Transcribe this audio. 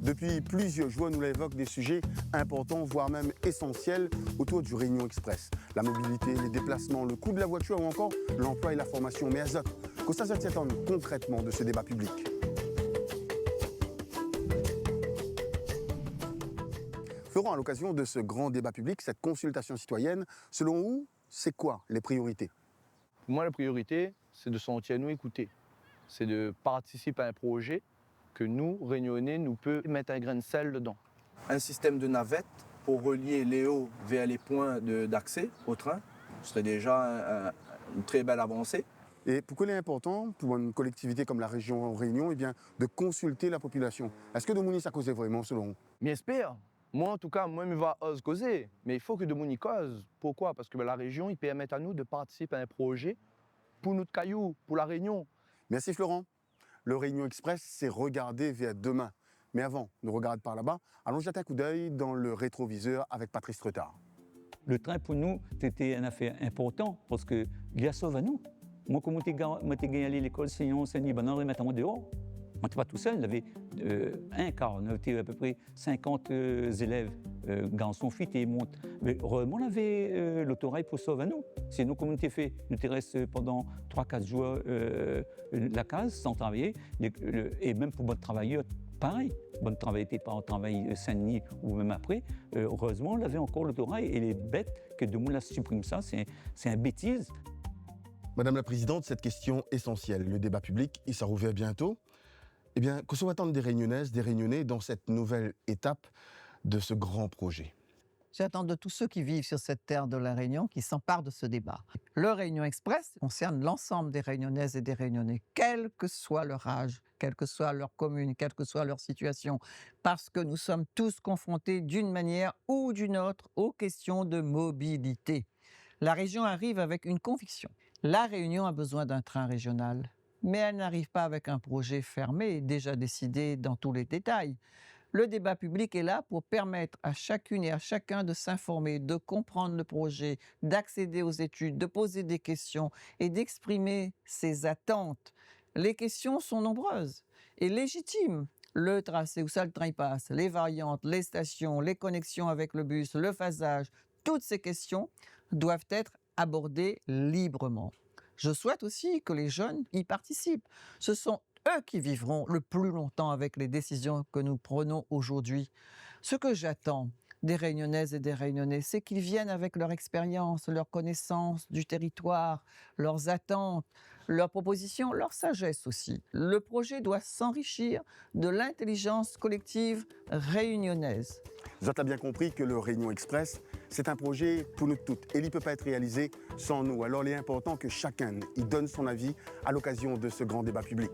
Depuis plusieurs jours, nous l'évoquons des sujets importants, voire même essentiels autour du Réunion Express. La mobilité, les déplacements, le coût de la voiture ou encore l'emploi et la formation. Mais Azot, que ça se tient concrètement de ce débat public? Florent, à l'occasion de ce grand débat public, cette consultation citoyenne, selon vous, c'est quoi les priorités? Pour moi, la priorité, c'est de se sentir nous écouter. C'est de participer à un projet que nous, Réunionnais, nous peut mettre un grain de sel dedans. Un système de navette pour relier les hauts vers les points d'accès au train, ce serait déjà une très belle avancée. Et pourquoi il est important pour une collectivité comme la région Réunion de consulter la population? Est-ce que Domoni ça causait vraiment selon vous? Mais j'espère. Moi, en tout cas, moi, je vais oser causer. Mais il faut que Domoni cause. Pourquoi? Parce que la région, il permet à nous de participer à un projet pour notre caillou, pour la Réunion. Merci Florent. Le Réunion Express, c'est regarder vers demain. Mais avant de regarder par là-bas, allons jeter un coup d'œil dans le rétroviseur avec Patrice Retard. Le train, pour nous, c'était une affaire importante parce qu'il y a sauvé à nous. Moi, quand je suis allé à l'école, Saint-Denis, on mettait dehors. On n'était pas tout seul, il y avait un quart, on était à peu près 50 élèves, garçons, filles et montent. Mais heureusement, on avait l'autorail pour sauver à nous. Sinon, comme on était fait, nous étions restés pendant 3-4 jours la case sans travailler. Et même pour votre travailleur, pareil. Bon travail n'était pas en travail Saint-Denis ou même après. Heureusement, on avait encore l'autorail. Et les bêtes que de monde supprime ça, c'est une bêtise. Madame la Présidente, cette question essentielle, le débat public, il s'est rouvert bientôt. Eh bien, que sont attendre des Réunionnaises, des Réunionnais dans cette nouvelle étape de ce grand projet? J'attends de tous ceux qui vivent sur cette terre de la Réunion qui s'emparent de ce débat. Le Réunion Express concerne l'ensemble des Réunionnaises et des Réunionnais, quel que soit leur âge, quelle que soit leur commune, quelle que soit leur situation, parce que nous sommes tous confrontés d'une manière ou d'une autre aux questions de mobilité. La région arrive avec une conviction. La Réunion a besoin d'un train régional, mais elle n'arrive pas avec un projet fermé, déjà décidé dans tous les détails. Le débat public est là pour permettre à chacune et à chacun de s'informer, de comprendre le projet, d'accéder aux études, de poser des questions et d'exprimer ses attentes. Les questions sont nombreuses et légitimes. Le tracé, où ça le train passe, les variantes, les stations, les connexions avec le bus, le phasage, toutes ces questions doivent être abordées librement. Je souhaite aussi que les jeunes y participent. Ce sont eux qui vivront le plus longtemps avec les décisions que nous prenons aujourd'hui. Ce que j'attends des Réunionnaises et des Réunionnais, c'est qu'ils viennent avec leur expérience, leur connaissance du territoire, leurs attentes, leurs propositions, leur sagesse aussi. Le projet doit s'enrichir de l'intelligence collective réunionnaise. Vous avez bien compris que le Réunion Express, c'est un projet pour nous toutes et il ne peut pas être réalisé sans nous. Alors il est important que chacun y donne son avis à l'occasion de ce grand débat public.